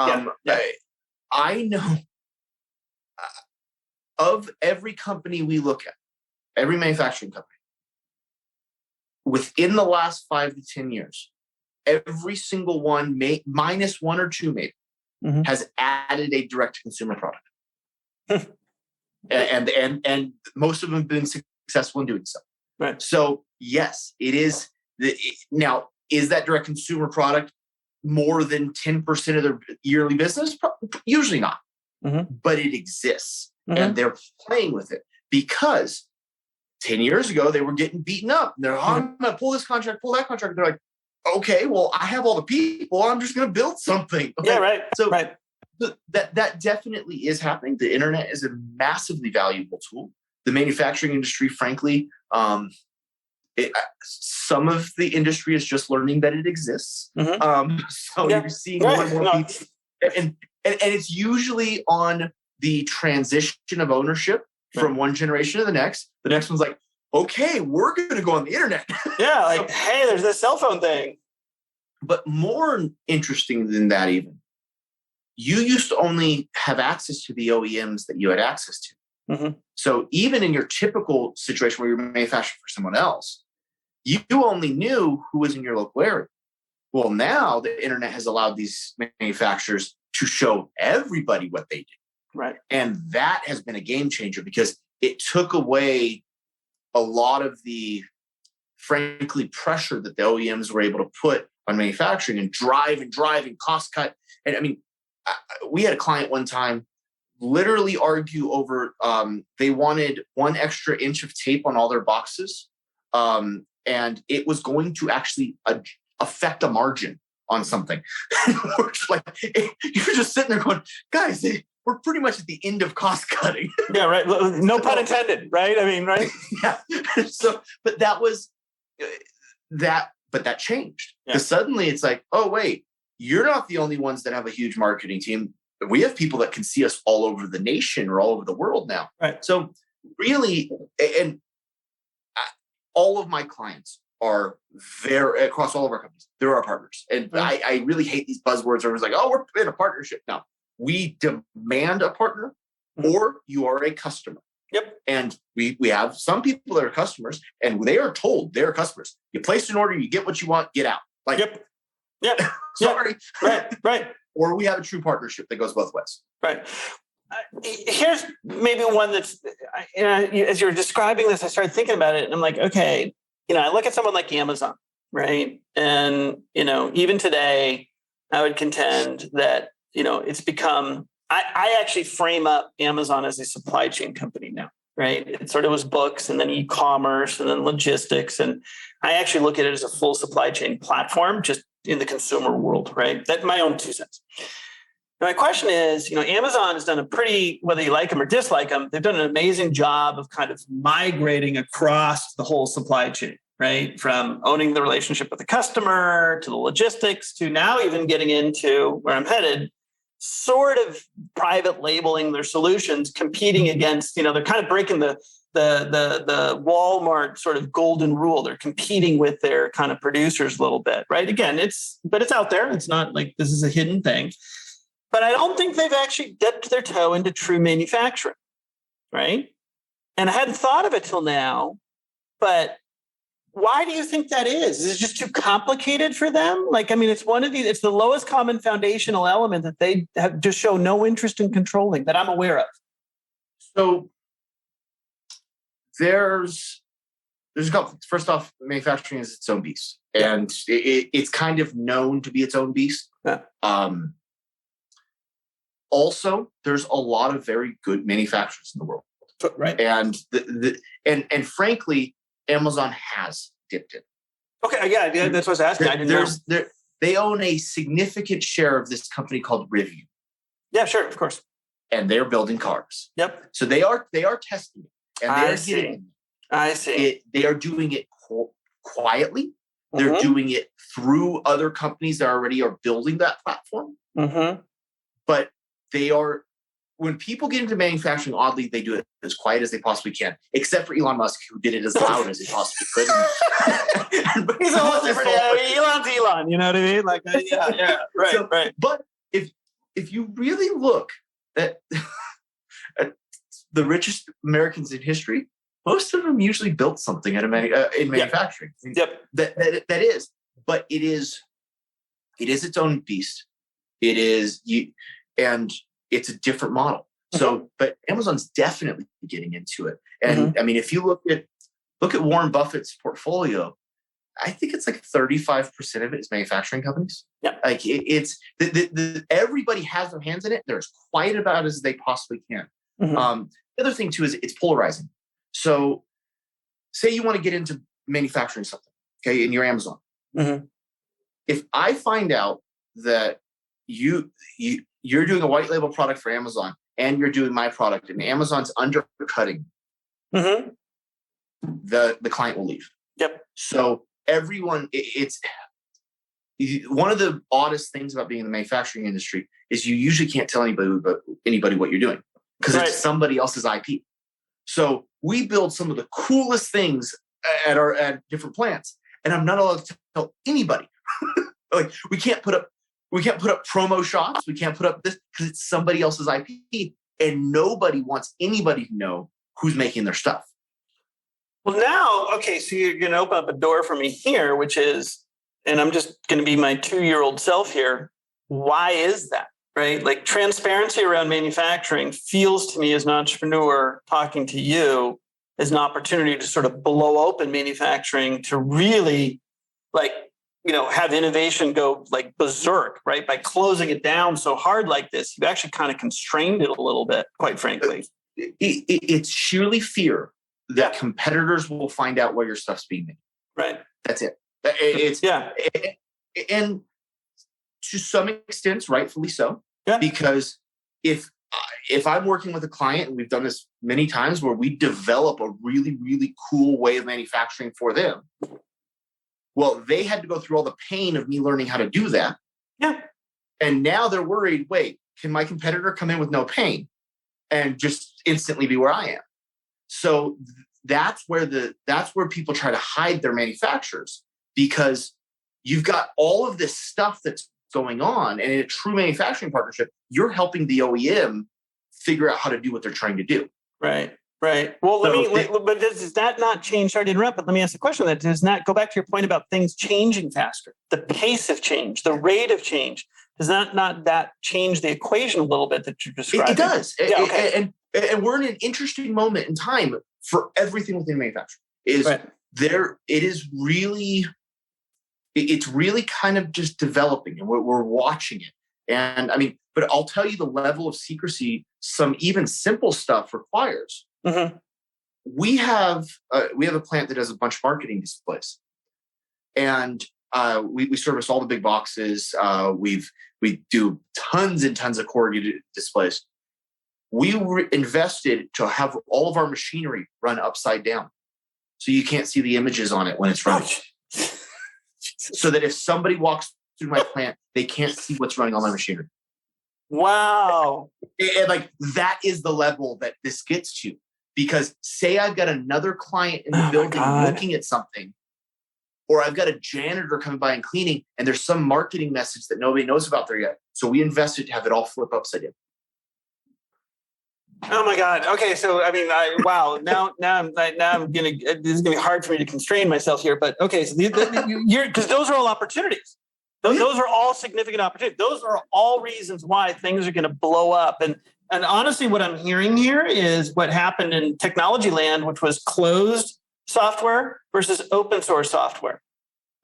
I know of every company we look at, every manufacturing company, within the last 5 to 10 years, every single one, minus one or two maybe, has added a direct-to-consumer product. and most of them have been successful in doing so. Right. So yes, it is. Now, is that direct-consumer product more than 10% of their yearly business? Usually not. But it exists, and they're playing with it because 10 years ago they were getting beaten up. They're I'm going to pull this contract, pull that contract. They're like, okay, well, I have all the people. I'm just going to build something. Yeah, right. So that definitely is happening. The internet is a massively valuable tool. The manufacturing industry, frankly, some of the industry is just learning that it exists. So you're seeing more and more people, and it's usually on the transition of ownership from one generation to the next. The next one's like, okay, we're going to go on the internet. Yeah, like, hey, there's this cell phone thing. But more interesting than that, even, you used to only have access to the OEMs that you had access to. So even in your typical situation where you're manufacturing for someone else, you only knew who was in your local area. Well, now the internet has allowed these manufacturers to show everybody what they do. Right. And that has been a game changer because it took away a lot of the, frankly, pressure that the OEMs were able to put on manufacturing and drive and cost cut. And I mean, we had a client one time literally argue over, they wanted 1 extra inch of tape on all their boxes. And it was going to actually affect a margin on something. Like, you're just sitting there going, guys, we're pretty much at the end of cost cutting. Yeah, right. No pun intended, right? I mean, right? Yeah. So, but that was that. But that changed because suddenly it's like, oh wait, you're not the only ones that have a huge marketing team. We have people that can see us all over the nation or all over the world now. Right. So really, and all of my clients are across all of our companies. They're our partners. And I really hate these buzzwords where it's like, oh, we're in a partnership. No, we demand a partner or you are a customer. Yep. And we have some people that are customers and they are told they're customers. You place an order, you get what you want, get out. Like, yep. Sorry. Right. Or we have a true partnership that goes both ways. Right. Here's maybe one that's, as you're describing this, I started thinking about it and I'm like, okay, I look at someone like Amazon, right? And, even today, I would contend that, it's become, I actually frame up Amazon as a supply chain company now, right? It sort of was books and then e-commerce and then logistics. And I actually look at it as a full supply chain platform, just in the consumer world, right? That's my own 2 cents. Now, my question is, Amazon has done a pretty, whether you like them or dislike them, they've done an amazing job of kind of migrating across the whole supply chain, right? From owning the relationship with the customer to the logistics to now even getting into where I'm headed, sort of private labeling their solutions, competing against, they're kind of breaking the Walmart sort of golden rule. They're competing with their kind of producers a little bit, right? Again, it's out there. It's not like this is a hidden thing. But I don't think they've actually dipped their toe into true manufacturing, right? And I hadn't thought of it till now, but why do you think that is? Is it just too complicated for them? It's the lowest common foundational element that they have just show no interest in controlling that I'm aware of. So there's a couple. First off, manufacturing is its own beast, and it's kind of known to be its own beast. Yeah. Also, there's a lot of very good manufacturers in the world, right? And and frankly, Amazon has dipped it. Okay, yeah, that's what I was asking. I didn't know. They own a significant share of this company called Review. Yeah, sure, of course. And they're building cars. Yep. So they are testing it, and I see. They are doing it quietly. They're doing it through other companies that already are building that platform. But they are when people get into manufacturing, oddly, they do it as quiet as they possibly can, except for Elon Musk, who did it as loud as he possibly could. He's a whole different Elon's Elon, you know what I mean? Like, right. But if you really look at the richest Americans in history, most of them usually built something in manufacturing. Yep. That is, but it is its own beast. It is and it's a different model. So, but Amazon's definitely getting into it. And I mean, if you look at Warren Buffett's portfolio, I think it's like 35% of it is manufacturing companies. Yeah. Like it's everybody has their hands in it. They're as quiet about it as they possibly can. The other thing too is it's polarizing. So say you want to get into manufacturing something, okay, in your Amazon. If I find out that you're doing a white label product for Amazon and you're doing my product and Amazon's undercutting, the client will leave. Yep. So everyone, it's one of the oddest things about being in the manufacturing industry is you usually can't tell anybody what you're doing because it's somebody else's IP. So we build some of the coolest things at different plants, and I'm not allowed to tell anybody. Like we can't put up promo shots. We can't put up this because it's somebody else's IP, and nobody wants anybody to know who's making their stuff. Well, now, okay, so you're going to open up a door for me here, which is, and I'm just going to be my 2-year-old self here. Why is that, right? Like transparency around manufacturing feels to me as an entrepreneur talking to you as an opportunity to sort of blow open manufacturing to really like, have innovation go like berserk, right? By closing it down so hard like this, you've actually kind of constrained it a little bit, quite frankly. It's sheerly fear that competitors will find out where your stuff's being made. Right. That's it. And to some extent, rightfully so. Yeah. Because if I'm working with a client, and we've done this many times where we develop a really, really cool way of manufacturing for them, well, they had to go through all the pain of me learning how to do that. Yeah. And now they're worried, wait, can my competitor come in with no pain and just instantly be where I am? So that's where people try to hide their manufacturers, because you've got all of this stuff that's going on. And in a true manufacturing partnership, you're helping the OEM figure out how to do what they're trying to do. Right. Well, but does that not change? Sorry to interrupt, but let me ask the question. That does not go back to your point about things changing faster, the pace of change, the rate of change. Does that change the equation a little bit that you're describing? It does. Yeah, okay. And we're in an interesting moment in time for everything within manufacturing. It's really kind of just developing, and we're watching it. And I mean, but I'll tell you the level of secrecy some even simple stuff requires. We have a plant that does a bunch of marketing displays, and we service all the big boxes. We do tons and tons of corrugated displays. We invested to have all of our machinery run upside down, so you can't see the images on it when it's running. So that if somebody walks through my plant, they can't see what's running on my machinery. Wow. And like that is the level that this gets to. Because say I've got another client in the building looking at something, or I've got a janitor coming by and cleaning, and there's some marketing message that nobody knows about there yet. So we invested to have it all flip upside down. Oh my God. Okay. So, I mean, wow. Now this is going to be hard for me to constrain myself here, but okay. So because those are all opportunities. Those are all significant opportunities. Those are all reasons why things are going to blow up. And honestly, what I'm hearing here is what happened in technology land, which was closed software versus open source software.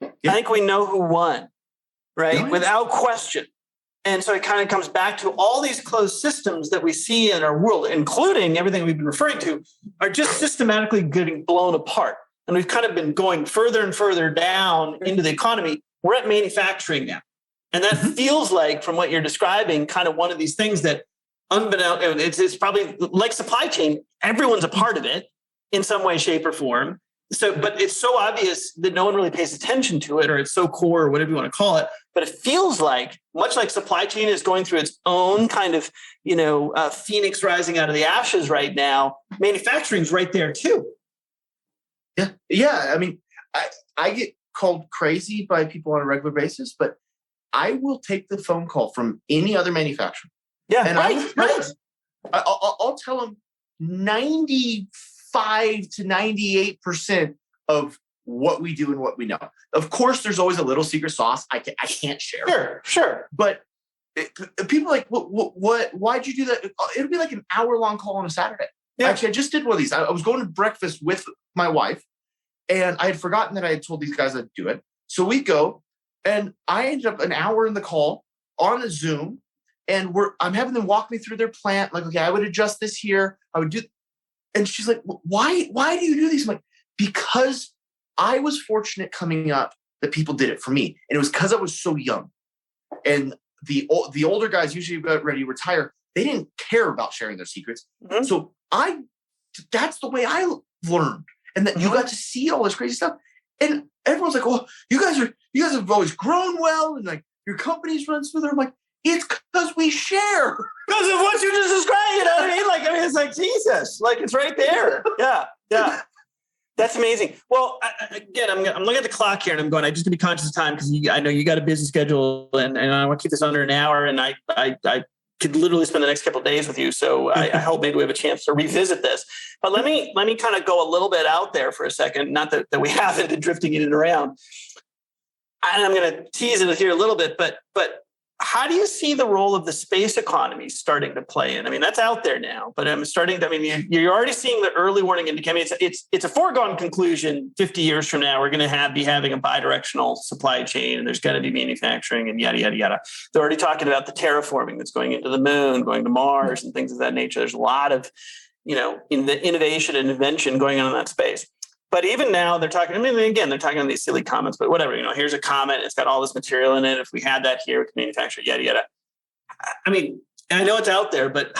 Yeah. I think we know who won, right? Nice. Without question. And so it kind of comes back to all these closed systems that we see in our world, including everything we've been referring to, are just systematically getting blown apart. And we've kind of been going further and further down into the economy. We're at manufacturing now. And that feels like, from what you're describing, kind of one of these things that unbeknownst, it's probably like supply chain. Everyone's a part of it in some way, shape, or form. But it's so obvious that no one really pays attention to it, or it's so core, or whatever you want to call it. But it feels like, much like supply chain is going through its own kind of, phoenix rising out of the ashes right now, manufacturing's right there too. Yeah. Yeah. I mean, I get called crazy by people on a regular basis, but I will take the phone call from any other manufacturer. Yeah. And right. I'll tell them 95 to 98% of what we do and what we know. Of course, there's always a little secret sauce I can't share. Sure. But people are like, what? Why'd you do that? It'll be like an hour-long call on a Saturday. Yeah. Actually, I just did one of these. I was going to breakfast with my wife, and I had forgotten that I had told these guys I'd do it. So we go, and I ended up an hour in the call on a Zoom, and I'm having them walk me through their plant. Like, okay, I would adjust this here. I would do, and she's like, why do you do these? I'm like, because I was fortunate coming up that people did it for me, and it was because I was so young. And the older guys usually got ready to retire. They didn't care about sharing their secrets. Mm-hmm. So that's the way I learned. And that you got to see all this crazy stuff. And everyone's like, "Oh, you guys have always grown well, and like your company's run smoother." I'm like, it's because we share. Because of what you just described, you know what I mean? It's like Jesus, like it's right there. Yeah. That's amazing. Well, again, I'm looking at the clock here, and I'm going, I just to be conscious of time, because I know you got a busy schedule, and I want to keep this under an hour, and I could literally spend the next couple of days with you. So I hope maybe we have a chance to revisit this. But let me kind of go a little bit out there for a second. Not that we haven't been drifting in and around. And I'm going to tease it here a little bit, but how do you see the role of the space economy starting to play in? I mean, that's out there now, but you're already seeing the early warning indicators. It's a foregone conclusion 50 years from now, we're going to be having a bidirectional supply chain, and there's going to be manufacturing and yada, yada, yada. They're already talking about the terraforming that's going into the moon, going to Mars and things of that nature. There's a lot of, in the innovation and invention going on in that space. But even now they're talking, they're talking on these silly comments, but whatever, here's a comment. It's got all this material in it. If we had that here, we could manufacture yada, yada. I mean, I know it's out there, but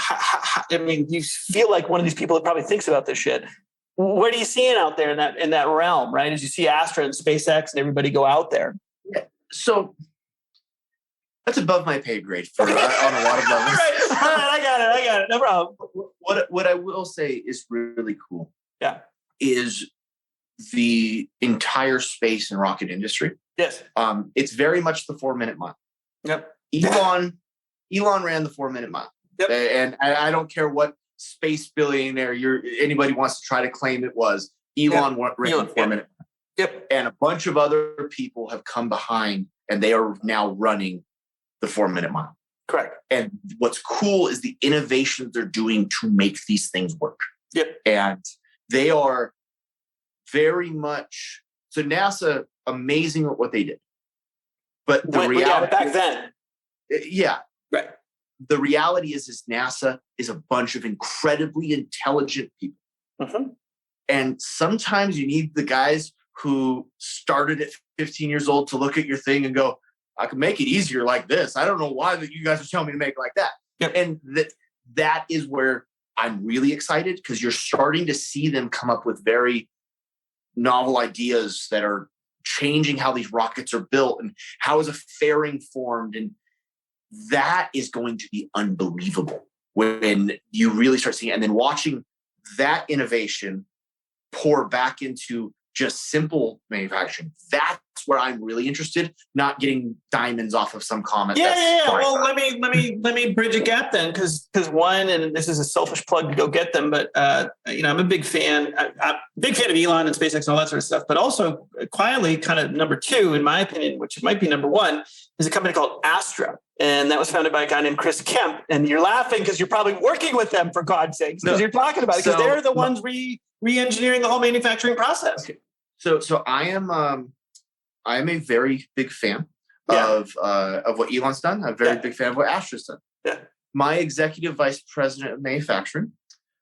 you feel like one of these people that probably thinks about this shit. What are you seeing out there in that realm, right? As you see Astra and SpaceX and everybody go out there. Yeah. So that's above my pay grade on a lot of levels. All right, I got it. No problem. What I will say is really cool. Yeah. Is the entire space and rocket industry. Yes. It's very much the 4-minute mile. Yep. Elon ran the 4-minute mile. Yep. And I don't care what space billionaire anybody wants to try to claim it was. Elon ran the 4-minute mile. Yep. And a bunch of other people have come behind, and they are now running the 4-minute mile. Correct. And what's cool is the innovations they're doing to make these things work. Yep. And they are very much so. NASA, amazing at what they did, but the reality back then, right. The reality is NASA is a bunch of incredibly intelligent people, and sometimes you need the guys who started at 15 years old to look at your thing and go, "I can make it easier like this. I don't know why that you guys are telling me to make it like that." Yep. And that is where I'm really excited, because you're starting to see them come up with very novel ideas that are changing how these rockets are built and how is a fairing formed. And that is going to be unbelievable when you really start seeing it. And then watching that innovation pour back into just simple manufacturing. That's where I'm really interested, not getting diamonds off of some comment. Yeah. Well, let me bridge a gap then, because one, and this is a selfish plug to go get them, but I'm a big fan. I'm a big fan of Elon and SpaceX and all that sort of stuff. But also quietly, kind of number two, in my opinion, which might be number one, is a company called Astra. And that was founded by a guy named Chris Kemp. And you're laughing because you're probably working with them, for God's sakes, because you're talking about it, because they're the ones re-engineering the whole manufacturing process. Okay. So I am a very big fan of what Elon's done. I'm a very big fan of what Astra's done. Yeah. My executive vice president of manufacturing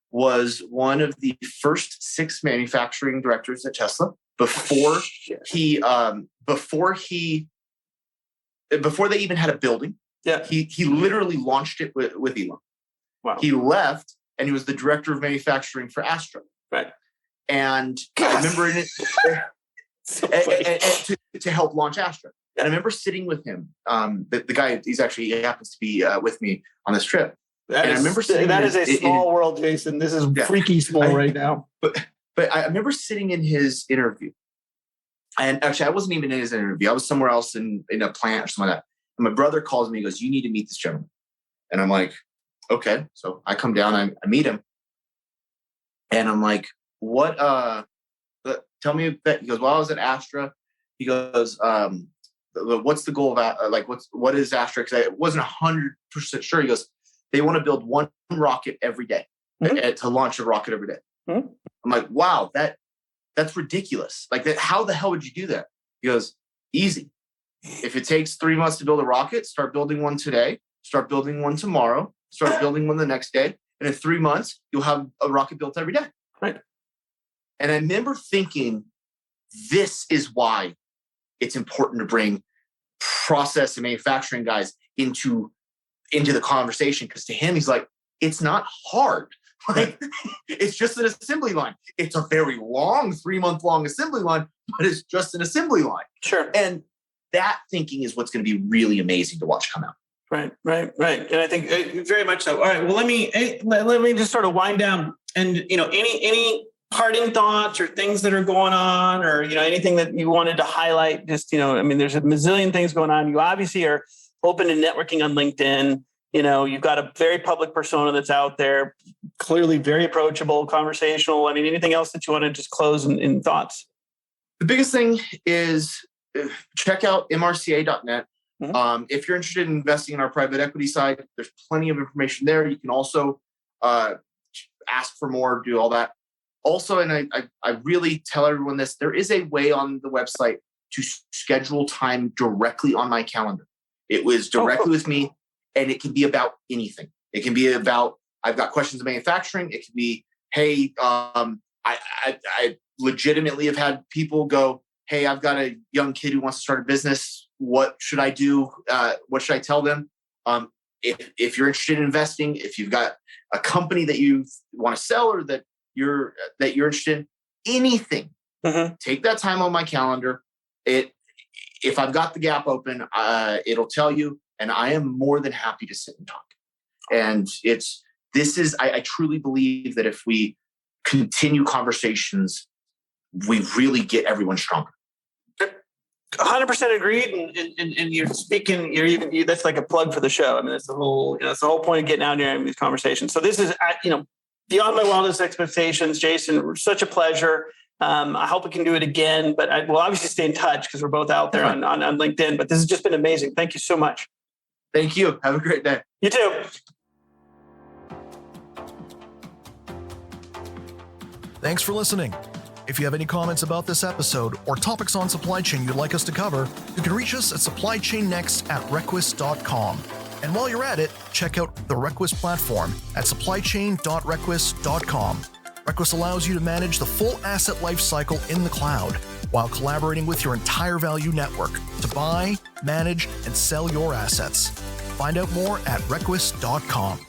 was one of the first 6 manufacturing directors at Tesla before they even had a building. Yeah. He literally launched it with Elon. Wow. He left, and he was the director of manufacturing for Astra. Right. And I remember in it to help launch Astra. And I remember sitting with him. The guy, he happens to be with me on this trip. That is a small world, Jason. This is freaky small right now. But I remember sitting in his interview. And actually, I wasn't even in his interview. I was somewhere else in a plant or something like that. And my brother calls me, he goes, "You need to meet this gentleman." And I'm like, okay. So I come down, I meet him. And I'm like, what, tell me that. He goes, "Well, I was at Astra." He goes, "What's the goal of, what is Astra?" Because I wasn't 100% sure. He goes, "They want to build one rocket every day, to launch a rocket every day." Mm-hmm. I'm like, wow, that's ridiculous. Like that, how the hell would you do that? He goes, "Easy. If it takes 3 months to build a rocket, start building one today, start building one tomorrow, start building one the next day. And in 3 months, you'll have a rocket built every day." Right. And I remember thinking, this is why it's important to bring process and manufacturing guys into the conversation. Because to him, he's like, it's not hard. Like, it's just an assembly line. It's a very long 3-month-long assembly line, but it's just an assembly line. Sure. And that thinking is what's going to be really amazing to watch come out. Right. And I think very much so. All right. Well, let me just sort of wind down. And any parting thoughts or things that are going on, or anything that you wanted to highlight. Just there's a mazillion things going on. You obviously are open to networking on LinkedIn. You've got a very public persona that's out there, clearly very approachable, conversational. Anything else that you want to just close in thoughts? The biggest thing is check out MRCA.net. Mm-hmm. If you're interested in investing in our private equity side, there's plenty of information there. You can also ask for more, do all that. Also, and I really tell everyone this, there is a way on the website to schedule time directly on my calendar. It was directly with me. And it can be about anything. It can be about, I've got questions of manufacturing. It can be, hey, I legitimately have had people go, "Hey, I've got a young kid who wants to start a business. What should I do? What should I tell them?" If you're interested in investing, if you've got a company that you want to sell or that you're interested in, anything, take that time on my calendar. If I've got the gap open, it'll tell you. And I am more than happy to sit and talk. And I truly believe that if we continue conversations, we really get everyone stronger. 100% agreed. And you're speaking, that's like a plug for the show. That's the whole, that's the whole point of getting out here and these conversations. So this is, beyond my wildest expectations. Jason, such a pleasure. I hope we can do it again, but we'll obviously stay in touch because we're both out there on LinkedIn, but this has just been amazing. Thank you so much. Thank you. Have a great day. You too. Thanks for listening. If you have any comments about this episode or topics on supply chain you'd like us to cover, you can reach us at supplychainnext@requis.com. And while you're at it, check out the Requis platform at supplychain.requis.com. Requis allows you to manage the full asset lifecycle in the cloud while collaborating with your entire value network to buy, manage, and sell your assets. Find out more at requis.com.